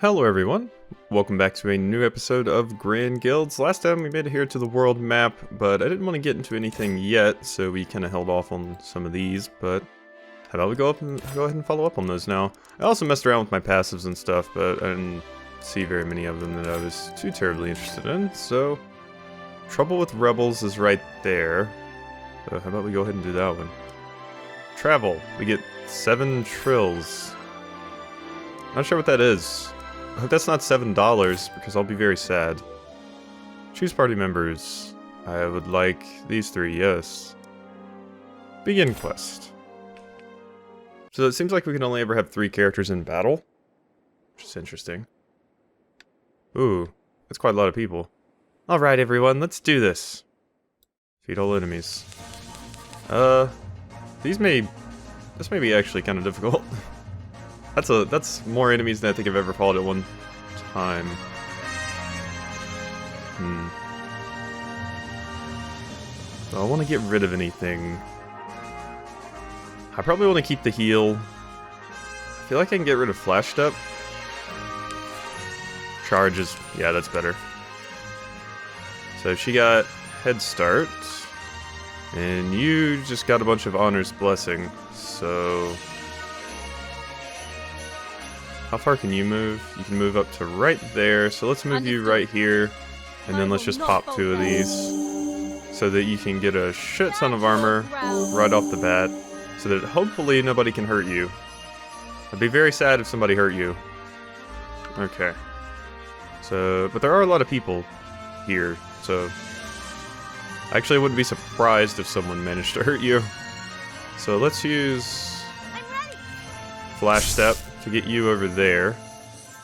Hello everyone, welcome back to a new episode of Grand Guilds. Last time we made it here to the world map, but I didn't want to get into anything yet, so we kind of held off on some of these, but how about we go ahead and follow up on those now. I also messed around with my passives and stuff, but I didn't see very many of them that I was too terribly interested in, so Trouble with Rebels is right there. So how about we go ahead and do that one. Travel, we get 7 trills. Not sure what that is. I hope that's not $7, because I'll be very sad. Choose party members. I would like these 3, yes. Begin quest. So it seems like we can only ever have 3 characters in battle, which is interesting. Ooh, that's quite a lot of people. Alright everyone, let's do this. Defeat all enemies. This may be actually kind of difficult. That's more enemies than I think I've ever fought at one time. Do I want to get rid of anything? I probably want to keep the heal. I feel like I can get rid of Flash Step. Charges, yeah, that's better. So she got Head Start. And you just got a bunch of Honor's Blessing, so... How far can you move? You can move up to right there, so let's move you right here, and then let's just pop 2 of these, so that you can get a shit ton of armor right off the bat, so that hopefully nobody can hurt you. I'd be very sad if somebody hurt you. Okay. So, but there are a lot of people here, so... Actually, I wouldn't be surprised if someone managed to hurt you. So let's use Flash Step to get you over there,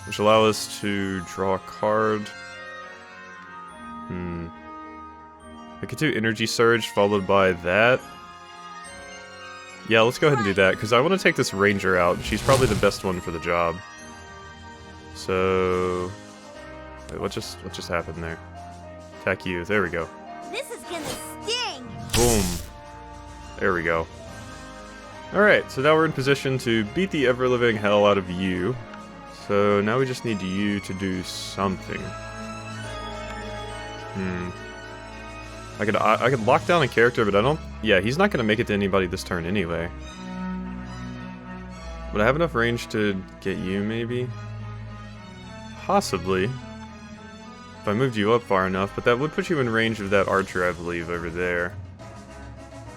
which allow us to draw a card. I could do Energy Surge followed by that. Yeah, let's go ahead and do that, because I want to take this Ranger out. She's probably the best one for the job. So... Wait, what just happened there? Attack you. There we go. This is gonna sting! Boom. There we go. Alright, so now we're in position to beat the ever-living hell out of you. So now we just need you to do something. I could lock down a character, but I don't... Yeah, he's not going to make it to anybody this turn anyway. Would I have enough range to get you, maybe? Possibly. If I moved you up far enough, but that would put you in range of that archer, I believe, over there.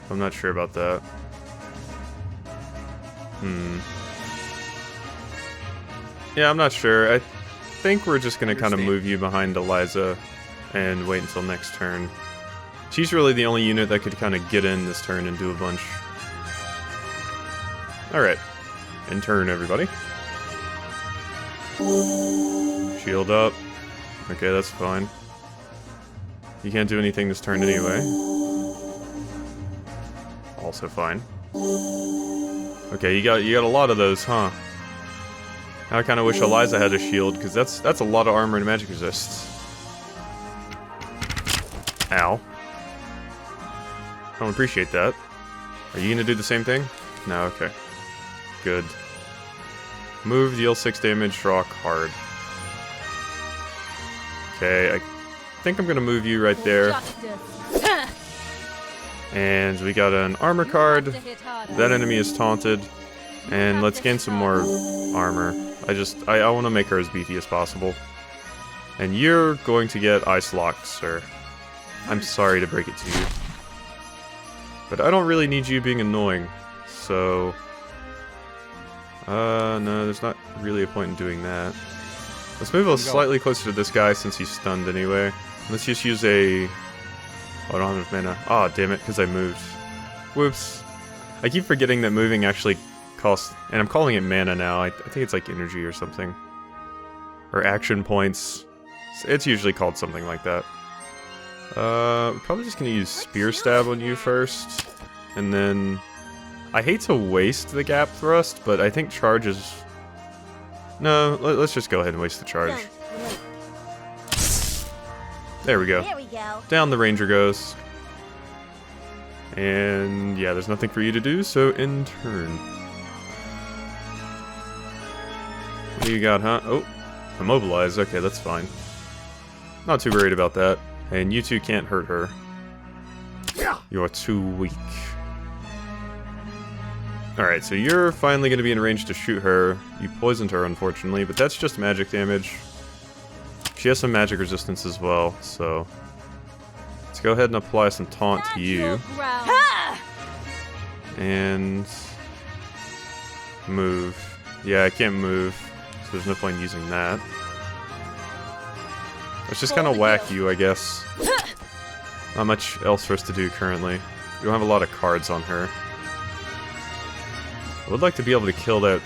I'm not sure about that. Yeah, I'm not sure. I think we're just gonna kind of move you behind Eliza and wait until next turn. She's really the only unit that could kind of get in this turn and do a bunch. Alright. In turn, everybody. Shield up. Okay, that's fine. You can't do anything this turn anyway. Also fine. Okay, you got a lot of those, huh? I kind of wish Eliza had a shield, because that's a lot of armor and magic resists. Ow. I don't appreciate that. Are you gonna do the same thing? No, okay. Good. Move, deal 6 damage, draw a card. Okay, I think I'm gonna move you right there. And we got an armor card. That enemy is taunted. And let's gain some more armor. I want to make her as beefy as possible. And you're going to get Ice Locked, sir. I'm sorry to break it to you. But I don't really need you being annoying. So... no, there's not really a point in doing that. Let's move slightly closer to this guy since he's stunned anyway. Let's just use a... Oh, I don't have enough mana. Aw, oh, damn it, because I moved. Whoops. I keep forgetting that moving actually costs... And I'm calling it mana now. I think it's like energy or something. Or action points. It's usually called something like that. Probably just going to use Spear Stab on you first. And then... I hate to waste the Gap Thrust, but I think Charge is... No, let's just go ahead and waste the Charge. There we go. Down the Ranger goes. And yeah, there's nothing for you to do, so in turn. What do you got, huh? Oh, Immobilized, okay, that's fine. Not too worried about that. And you two can't hurt her. You're too weak. Alright, so you're finally going to be in range to shoot her. You poisoned her, unfortunately, but that's just magic damage. She has some magic resistance as well, so... Let's go ahead and apply some taunt to you. And... move. Yeah, I can't move, so there's no point in using that. Let's just kind of whack you, I guess. Not much else for us to do currently. We don't have a lot of cards on her. I would like to be able to kill that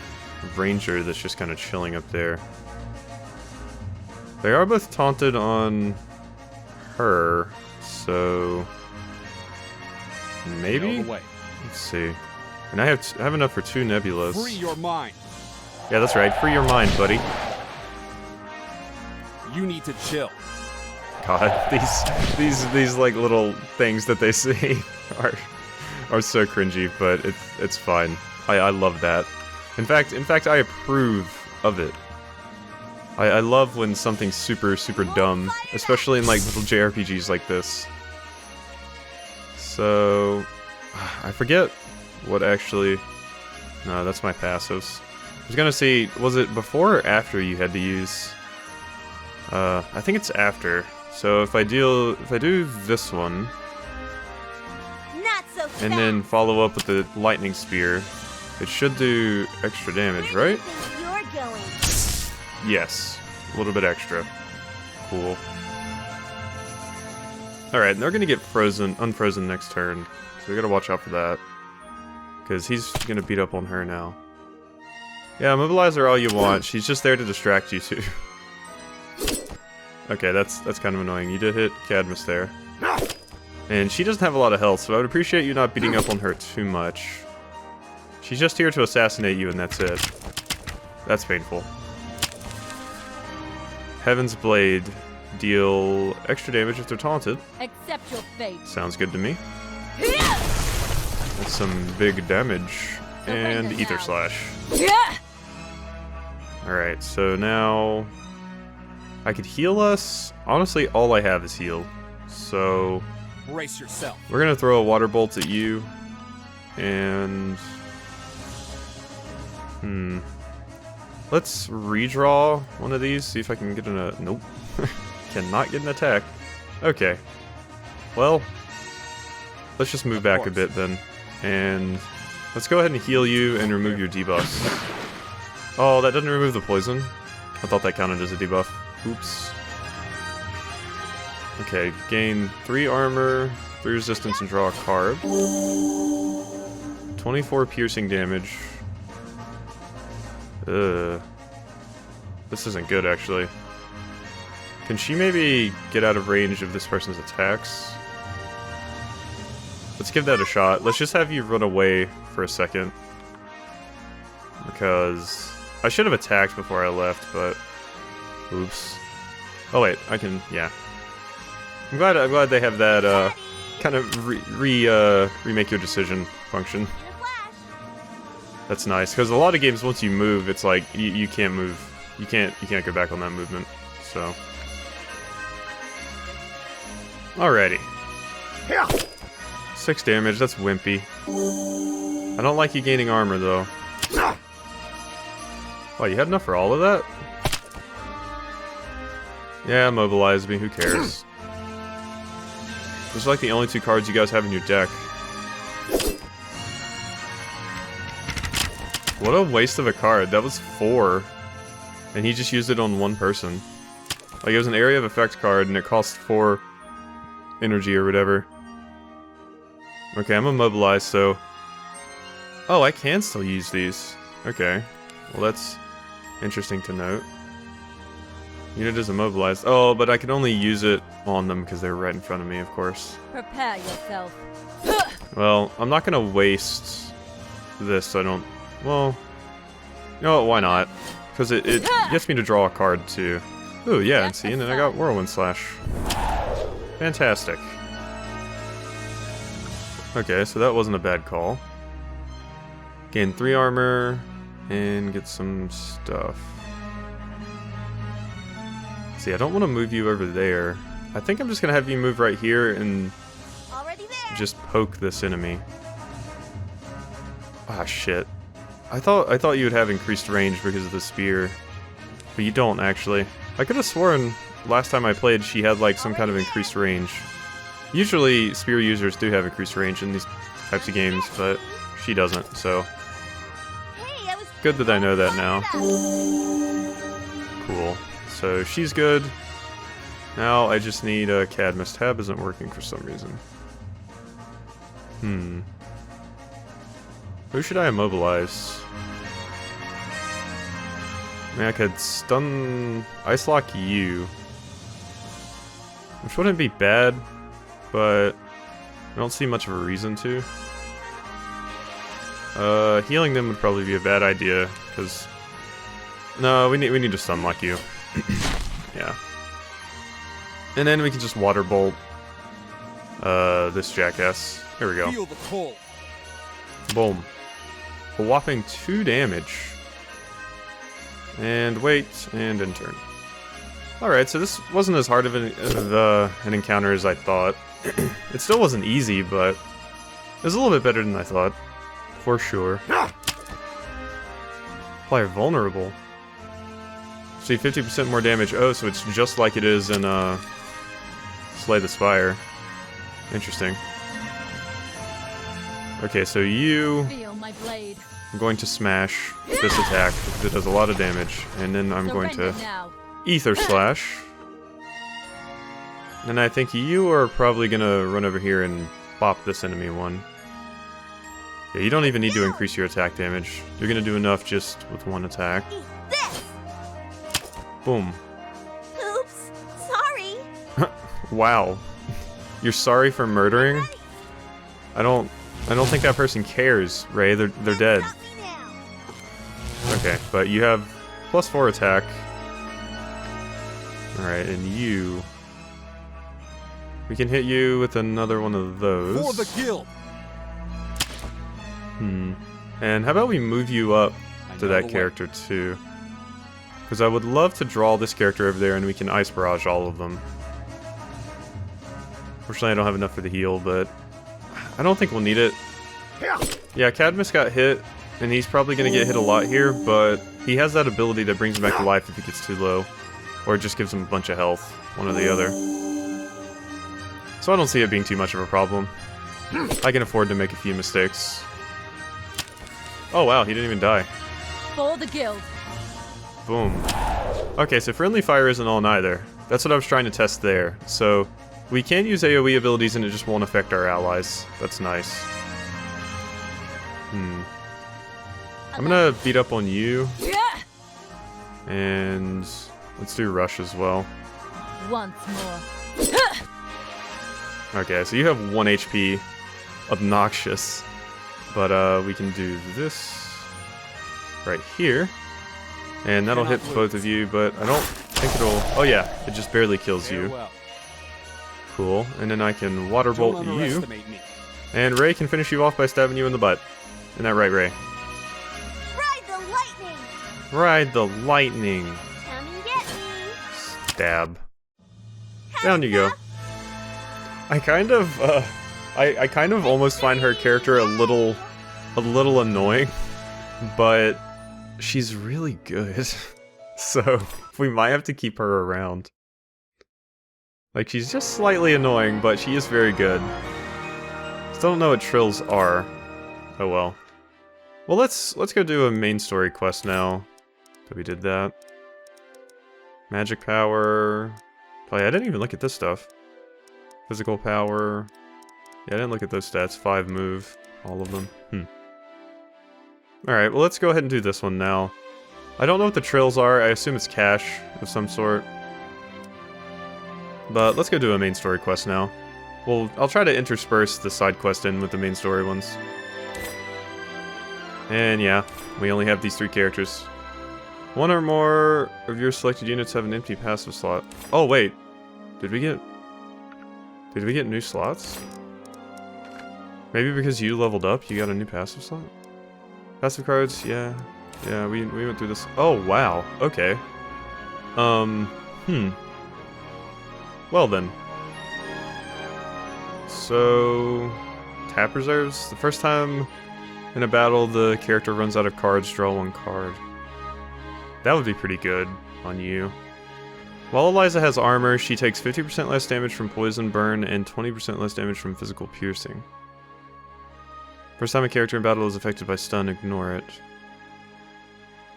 ranger that's just kind of chilling up there. They are both taunted on her, so maybe? Let's see. And I have enough for 2 nebulas. Free your mind. Yeah, that's right. Free your mind, buddy. You need to chill. God, these like little things that they say are so cringy, but it's fine. I love that. In fact, I approve of it. I love when something's super dumb, especially in like little JRPGs like this. So I forget what actually. No, that's my passives. I was gonna see, was it before or after you had to use? I think it's after. So if I do this one, Not so fast. and then follow up with the lightning spear, it should do extra damage, right? Where do you think you're going? Yes, a little bit extra. Cool. Alright, and they're gonna get unfrozen next turn, so we gotta watch out for that. Because he's gonna beat up on her now. Yeah, mobilize her all you want, she's just there to distract you too. Okay, that's kind of annoying. You did hit Cadmus there. And she doesn't have a lot of health, so I would appreciate you not beating up on her too much. She's just here to assassinate you and that's it. That's painful. Heaven's Blade. Deal extra damage if they're taunted. Accept your fate. Sounds good to me. That's some big damage. And Ether Slash. Alright, so now... I could heal us. Honestly, all I have is heal. So... Brace yourself. we're gonna throw a water bolt at you. And... let's redraw one of these, see if I can get in a... Nope. Cannot get an attack. Okay. Well, let's just move back a bit then. And let's go ahead and heal you and remove your debuffs. Oh, that doesn't remove the poison. I thought that counted as a debuff. Oops. Okay, gain 3 armor, 3 resistance, and draw a card. 24 piercing damage. Ugh. This isn't good, actually. Can she maybe get out of range of this person's attacks? Let's give that a shot. Let's just have you run away for a second. Because I should have attacked before I left, but... oops. Oh wait, I can... yeah. I'm glad they have that, kind of remake your decision function. That's nice, because a lot of games, once you move, it's like, you can't move. You can't go back on that movement, so... Alrighty. 6 damage, that's wimpy. I don't like you gaining armor, though. Oh, you had enough for all of that? Yeah, mobilize me, who cares? Those are like the only 2 cards you guys have in your deck. What a waste of a card. That was 4. And he just used it on 1 person. Like, it was an area of effect card, and it cost 4 energy or whatever. Okay, I'm immobilized, so... oh, I can still use these. Okay. Well, that's interesting to note. Unit is immobilized. Oh, but I can only use it on them because they're right in front of me, of course. Prepare yourself. Well, I'm not gonna waste this so I don't... well... you know what, why not? Because it gets me to draw a card, too. Ooh, yeah, and see, and then I got Whirlwind Slash. Fantastic. Okay, so that wasn't a bad call. Gain 3 armor, and get some stuff. See, I don't want to move you over there. I think I'm just gonna have you move right here and Already there. just poke this enemy. Ah, shit. I thought you would have increased range because of the spear, but you don't actually. I could have sworn last time I played she had like some kind of increased range. Usually spear users do have increased range in these types of games, but she doesn't, so Hey, I was good that I know that now. Cool. So she's good. Now I just need a Cadmus. Tab isn't working for some reason. Who should I immobilize? I mean, I could stun... Ice Lock you. Which wouldn't be bad, but I don't see much of a reason to. Healing them would probably be a bad idea, because... No, we need to stun lock you. Yeah. And then we can just water bolt this jackass. There we go. Feel the cold. Boom. A whopping 2 damage. And wait, and in turn. Alright, so this wasn't as hard of an encounter as I thought. It still wasn't easy, but it was a little bit better than I thought. For sure. Player vulnerable. See, 50% more damage. Oh, so it's just like it is in Slay the Spire. Interesting. Okay, so you... Feel my blade. I'm going to smash this attack because it does a lot of damage, and then I'm going to Surrender now. Ether Slash. And I think you are probably gonna run over here and bop this enemy one. Yeah, you don't even need to increase your attack damage. You're gonna do enough just with one attack. eat this. Boom. Oops. Sorry. Wow. You're sorry for murdering? I don't think that person cares, Ray. They're dead. Stop me now. Okay, but you have +4 attack. Alright, and you... We can hit you with another one of those. For the guild. And how about we move you up to that character too? Because I would love to draw this character over there and we can Ice Barrage all of them. Fortunately, I don't have enough for the heal, but I don't think we'll need it. Yeah, Cadmus got hit, and he's probably going to get hit a lot here, but he has that ability that brings him back to life if he gets too low. Or it just gives him a bunch of health, one or the other. So I don't see it being too much of a problem. I can afford to make a few mistakes. Oh wow, he didn't even die. For the guild. Boom. Okay, so friendly fire isn't on either. That's what I was trying to test there. So we can use AoE abilities and it just won't affect our allies. That's nice. I'm gonna beat up on you. And let's do rush as well. Once more. Okay, so you have 1 HP. Obnoxious. But we can do this right here. And that'll hit both of you, but I don't think it'll... Oh yeah, it just barely kills you. Farewell. Cool. And then I can water Don't bolt you. underestimate me. And Ray can finish you off by stabbing you in the butt. Isn't that right, Ray? Ride the lightning. Ride the lightning. Come and get me. Stab. Down you go. I kind of, I kind of almost find her character a little annoying, but she's really good. So we might have to keep her around. Like, she's just slightly annoying, but she is very good. Still don't know what trills are. Oh well. Well, let's go do a main story quest now. So we did that. Magic power. Oh yeah, I didn't even look at this stuff. Physical power. Yeah, I didn't look at those stats. 5 move. All of them. Alright, well let's go ahead and do this one now. I don't know what the trills are. I assume it's cash of some sort. But let's go do a main story quest now. Well, I'll try to intersperse the side quest in with the main story ones. And yeah, we only have these 3 characters. 1 or more of your selected units have an empty passive slot. Oh wait, did we get new slots? Maybe because you leveled up, you got a new passive slot? Passive cards, yeah, we went through this. Oh wow, okay. Well then. So... tap reserves. The first time in a battle the character runs out of cards, draw one card. That would be pretty good on you. While Eliza has armor, she takes 50% less damage from poison burn and 20% less damage from physical piercing. First time a character in battle is affected by stun, ignore it.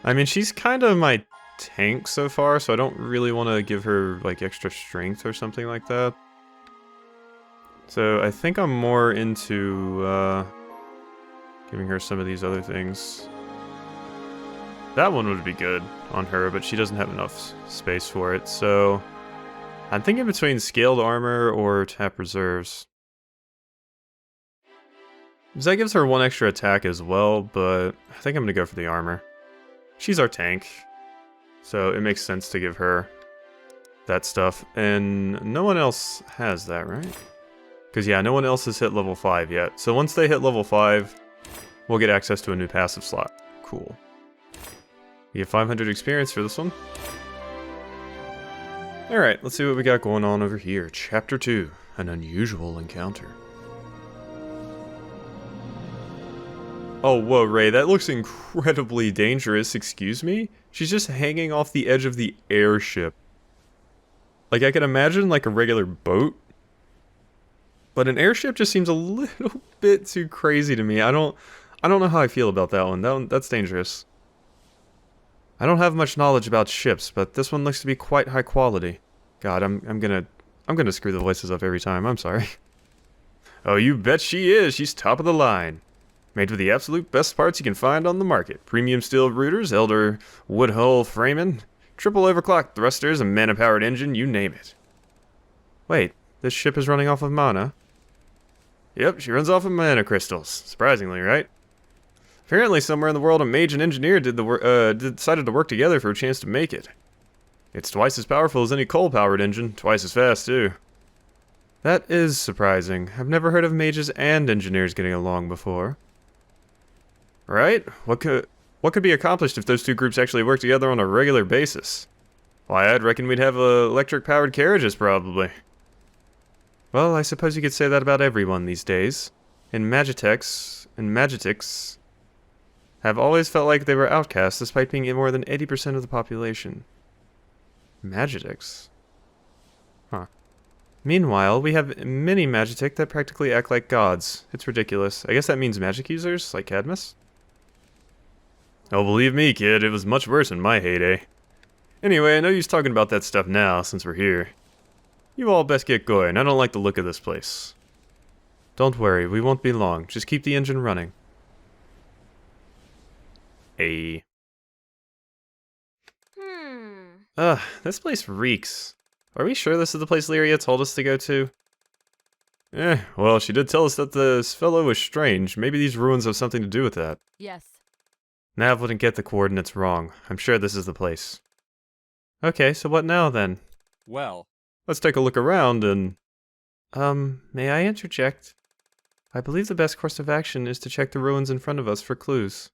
I mean, she's kind of my tank so far, so I don't really want to give her like extra strength or something like that. So I think I'm more into giving her some of these other things. That one would be good on her, but she doesn't have enough space for it, so I'm thinking between scaled armor or tap reserves. That gives her one extra attack as well, but I think I'm gonna go for the armor. She's our tank, so it makes sense to give her that stuff, and no one else has that, right? Because yeah, no one else has hit level 5 yet, so once they hit level 5, we'll get access to a new passive slot. Cool. We have 500 experience for this one. Alright, let's see what we got going on over here. Chapter 2, an unusual encounter. Oh, whoa, Ray, that looks incredibly dangerous, excuse me? She's just hanging off the edge of the airship. Like, I can imagine, like, a regular boat. But an airship just seems a little bit too crazy to me. I don't know how I feel about that one. That's dangerous. I don't have much knowledge about ships, but this one looks to be quite high quality. God, I'm gonna screw the voices up every time, I'm sorry. Oh, you bet she is, she's top of the line. Made with the absolute best parts you can find on the market. Premium steel rooters, elder wood hull framing, triple overclocked thrusters, a mana-powered engine, you name it. Wait, this ship is running off of mana? Yep, she runs off of mana crystals. Surprisingly, right? Apparently somewhere in the world a mage and engineer decided to work together for a chance to make it. It's twice as powerful as any coal-powered engine, twice as fast too. That is surprising. I've never heard of mages and engineers getting along before. Right? What could be accomplished if those two groups actually work together on a regular basis? Why, I'd reckon we'd have electric-powered carriages, probably. Well, I suppose you could say that about everyone these days. Magitics have always felt like they were outcasts despite being more than 80% of the population. Magitics? Huh. Meanwhile, we have many Magitic that practically act like gods. It's ridiculous. I guess that means magic users, like Cadmus? Oh, believe me, kid, it was much worse in my heyday. Anyway, I know you're talking about that stuff now, since we're here. You all best get going. I don't like the look of this place. Don't worry, we won't be long. Just keep the engine running. Hey. Ugh, this place reeks. Are we sure this is the place Lyria told us to go to? Well, she did tell us that this fellow was strange. Maybe these ruins have something to do with that. Yes. Nav wouldn't get the coordinates wrong. I'm sure this is the place. Okay, so what now then? Well, Let's take a look around and... may I interject? I believe the best course of action is to check the ruins in front of us for clues.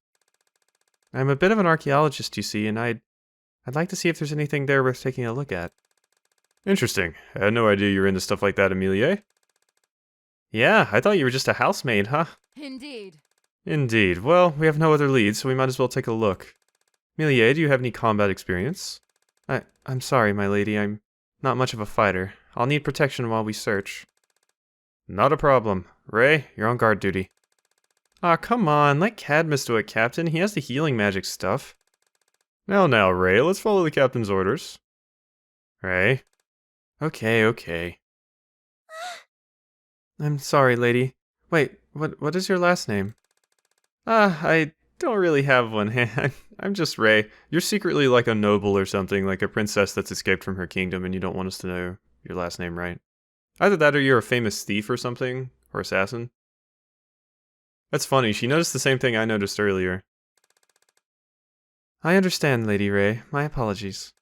I'm a bit of an archaeologist, you see, and I'd like to see if there's anything there worth taking a look at. Interesting. I had no idea you were into stuff like that, Amelia. Yeah, I thought you were just a housemaid, huh? Indeed. Indeed. Well, we have no other leads, so we might as well take a look. Amelia, do you have any combat experience? I'm sorry, my lady, I'm not much of a fighter. I'll need protection while we search. Not a problem. Ray, you're on guard duty. Aw, come on, let Cadmus do it, Captain. He has the healing magic stuff. Now, Ray, let's follow the Captain's orders. Ray? Okay. I'm sorry, lady. Wait, what is your last name? I don't really have one. I'm just Ray. You're secretly like a noble or something, like a princess that's escaped from her kingdom and you don't want us to know your last name, right? Either that or you're a famous thief or something, or assassin. That's funny, she noticed the same thing I noticed earlier. I understand, Lady Ray. My apologies.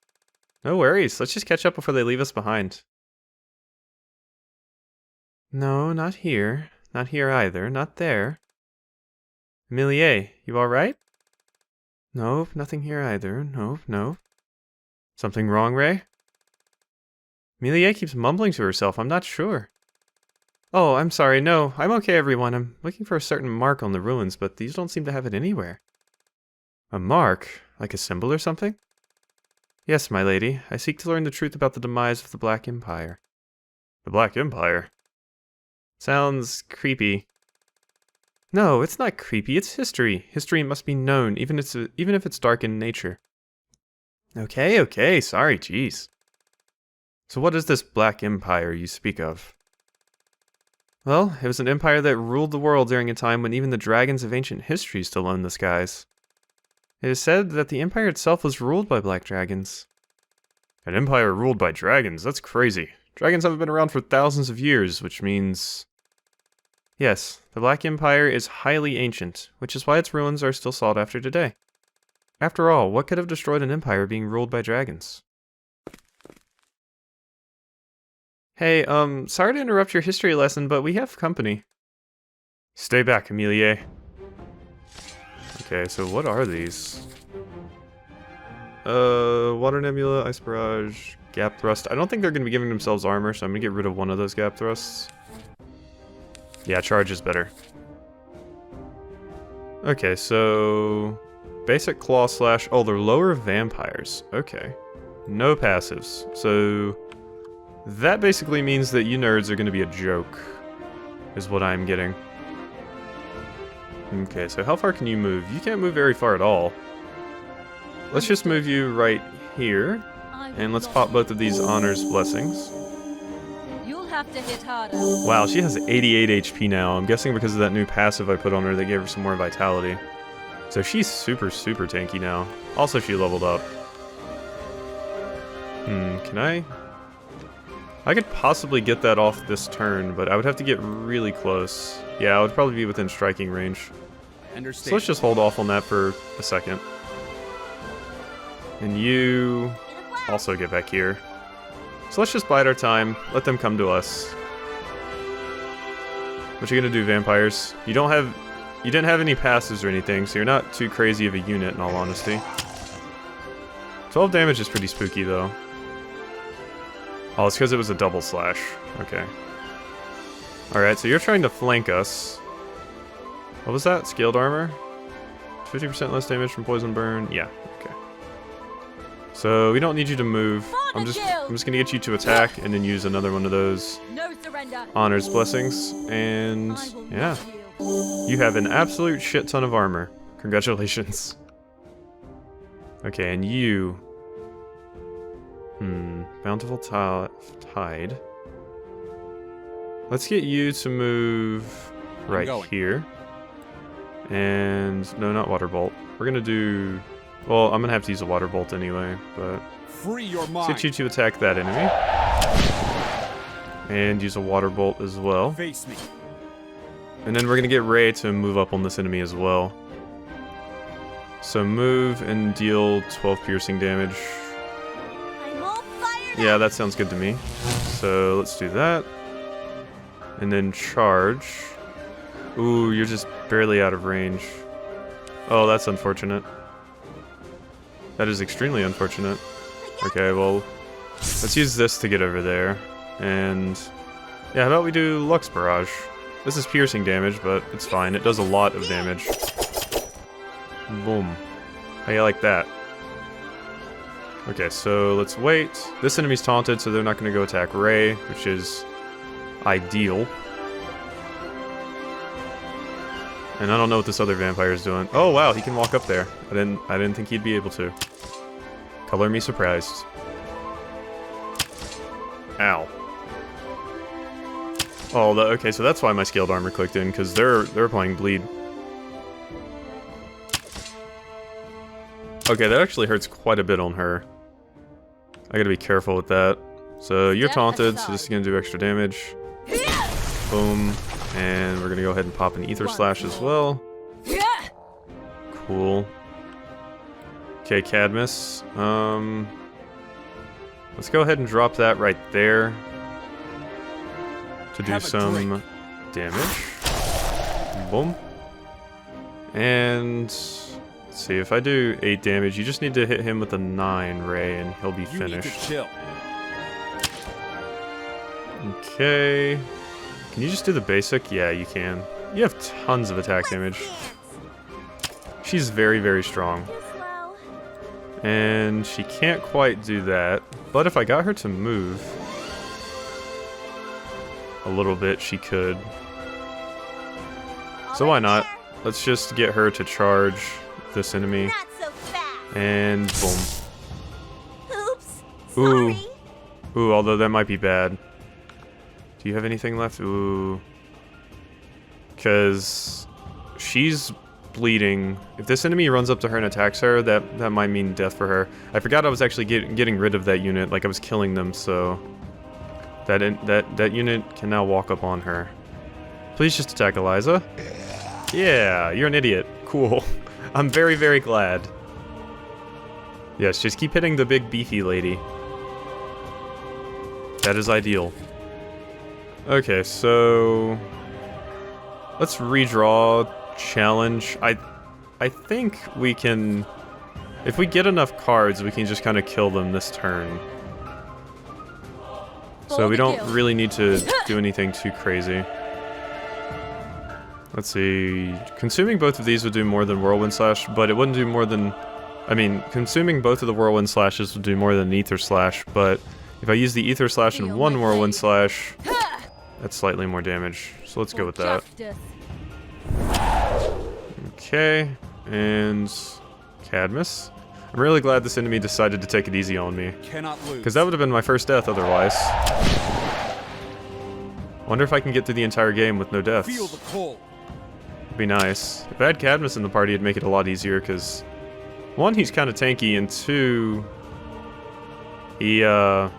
No worries, let's just catch up before they leave us behind. No, not here. Not here either. Not there. Amelie, you alright? Nope, nothing here either. Nope. Something wrong, Ray? Amelia keeps mumbling to herself. I'm not sure. Oh, I'm sorry. No, I'm okay, everyone. I'm looking for a certain mark on the ruins, but these don't seem to have it anywhere. A mark? Like a symbol or something? Yes, my lady. I seek to learn the truth about the demise of the Black Empire. The Black Empire? Sounds creepy. No, it's not creepy. It's history. History must be known, even if it's dark in nature. Okay, sorry, jeez. So what is this Black Empire you speak of? Well, it was an empire that ruled the world during a time when even the dragons of ancient history still owned the skies. It is said that the empire itself was ruled by black dragons. An empire ruled by dragons? That's crazy. Dragons haven't been around for thousands of years, which means... Yes, the Black Empire is highly ancient, which is why its ruins are still sought after today. After all, what could have destroyed an empire being ruled by dragons? Hey, sorry to interrupt your history lesson, but we have company. Stay back, Amelia. Okay, so what are these? Water Nebula, Ice Barrage, Gap Thrust. I don't think they're going to be giving themselves armor, so I'm going to get rid of one of those Gap Thrusts. Yeah, charge is better. Okay, so... Basic Claw Slash. Oh, they're lower vampires. Okay. No passives. So... That basically means that you nerds are going to be a joke. Is what I'm getting. Okay, so how far can you move? You can't move very far at all. Let's just move you right here. And let's pop both of these Honors Blessings. You'll have to hit harder. Wow, she has 88 HP now. I'm guessing because of that new passive I put on her that gave her some more vitality. So she's super tanky now. Also, she leveled up. Can I? I could possibly get that off this turn, but I would have to get really close. Yeah, I would probably be within striking range. So let's just hold off on that for a second. And you also get back here. So let's just bide our time, let them come to us. What you gonna do, vampires? You didn't have any passives or anything, so you're not too crazy of a unit in all honesty. 12 damage is pretty spooky though. Oh, it's because it was a double slash. Okay. Alright, so you're trying to flank us. What was that? Scaled armor? 50% less damage from poison burn? Yeah, okay. So we don't need you to move. I'm just gonna get you to attack and then use another one of those Honors Blessings. And yeah. You have an absolute shit ton of armor. Congratulations. Okay, and you... Bountiful Tide. Let's get you to move right here. And... no, not Water Bolt. We're gonna do... well, I'm gonna have to use a Water Bolt anyway, but... Free your mind. Let's get you to attack that enemy. And use a Water Bolt as well. Face me. And then we're gonna get Ray to move up on this enemy as well. So move and deal 12 piercing damage. I'm all fired Yeah, up. that sounds good to me. So let's do that. And then charge. Ooh, you're just barely out of range. Oh, that's unfortunate. That is extremely unfortunate. Okay, well, let's use this to get over there. And yeah, how about we do Lux Barrage? This is piercing damage, but it's fine. It does a lot of damage. Boom. How you like that? Okay, so let's wait. This enemy's taunted, so they're not going to go attack Ray, which is ideal. And I don't know what this other vampire is doing. Oh wow, he can walk up there. I didn't think he'd be able to. Color me surprised. Ow. Oh, okay, so that's why my scaled armor clicked in, because they're applying bleed. Okay, that actually hurts quite a bit on her. I gotta be careful with that. So you're taunted, so this is gonna do extra damage. Boom. And we're gonna go ahead and pop an Ether Slash as well. Cool. Okay, Cadmus. Let's go ahead and drop that right there to do some damage. Boom. And let's see, if I do 8 damage, you just need to hit him with a 9, Ray, and he'll be finished. You need to chill. Okay. Can you just do the basic? Yeah, you can. You have tons of attack damage. She's very, very strong. Slow. And she can't quite do that. But if I got her to move a little bit, she could. So why not? Let's just get her to charge this enemy. Not so fast. And boom. Oops. Ooh. Sorry. Ooh, although that might be bad. Do you have anything left? Ooh. Because she's bleeding. If this enemy runs up to her and attacks her, that might mean death for her. I forgot I was actually getting rid of that unit. Like, I was killing them, so... That unit can now walk up on her. Please just attack Eliza. Yeah, you're an idiot. Cool. I'm very, very glad. Yes, just keep hitting the big beefy lady. That is ideal. Okay, so... let's redraw challenge. I think we can... if we get enough cards, we can just kind of kill them this turn. So we don't really need to do anything too crazy. Let's see. Consuming both of these would do more than Whirlwind Slash, but it wouldn't do more than... I mean, consuming both of the Whirlwind Slashes would do more than an Ether Slash, but if I use the Ether Slash and one Whirlwind Slash, that's slightly more damage. So let's go with that. Okay, and Cadmus. I'm really glad this enemy decided to take it easy on me, Cannot lose. because that would have been my first death otherwise. Wonder if I can get through the entire game with no deaths. Feel the pull. Would be nice. If I had Cadmus in the party, it'd make it a lot easier, because one, he's kind of tanky, and two, he Ride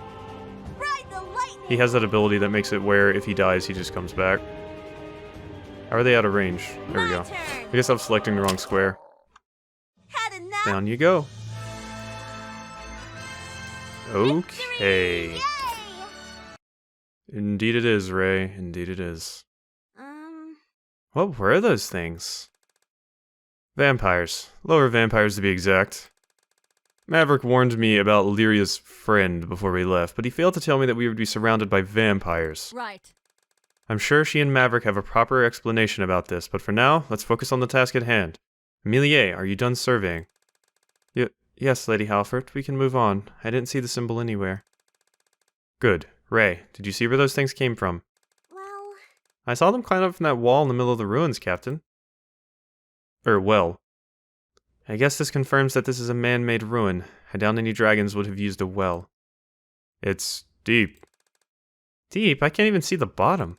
the lightning. has that ability that makes it where if he dies, he just comes back. How are they out of range? There we My go. turn. I guess I'm selecting the wrong square. Had enough. Down you go. Okay. Yay. Indeed it is, Ray. Indeed it is. What were those things? Vampires. Lower vampires to be exact. Maverick warned me about Lyria's friend before we left, but he failed to tell me that we would be surrounded by vampires. Right. I'm sure she and Maverick have a proper explanation about this, but for now, let's focus on the task at hand. Amelie, are you done surveying? Yes, Lady Halford. We can move on. I didn't see the symbol anywhere. Good. Ray, did you see where those things came from? Well, I saw them climb up from that wall in the middle of the ruins, Captain. Well. I guess this confirms that this is a man-made ruin. I doubt any dragons would have used a well. It's deep. Deep? I can't even see the bottom.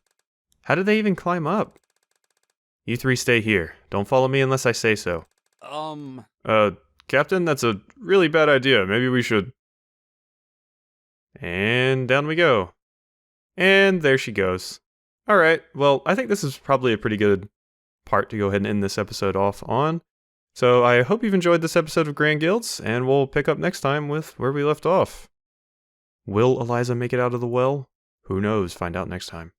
How did they even climb up? You three stay here. Don't follow me unless I say so. Captain, that's a really bad idea. Maybe we should... And down we go. And there she goes. Alright, well, I think this is probably a pretty good part to go ahead and end this episode off on. So I hope you've enjoyed this episode of Grand Guilds, and we'll pick up next time with where we left off. Will Eliza make it out of the well? Who knows? Find out next time.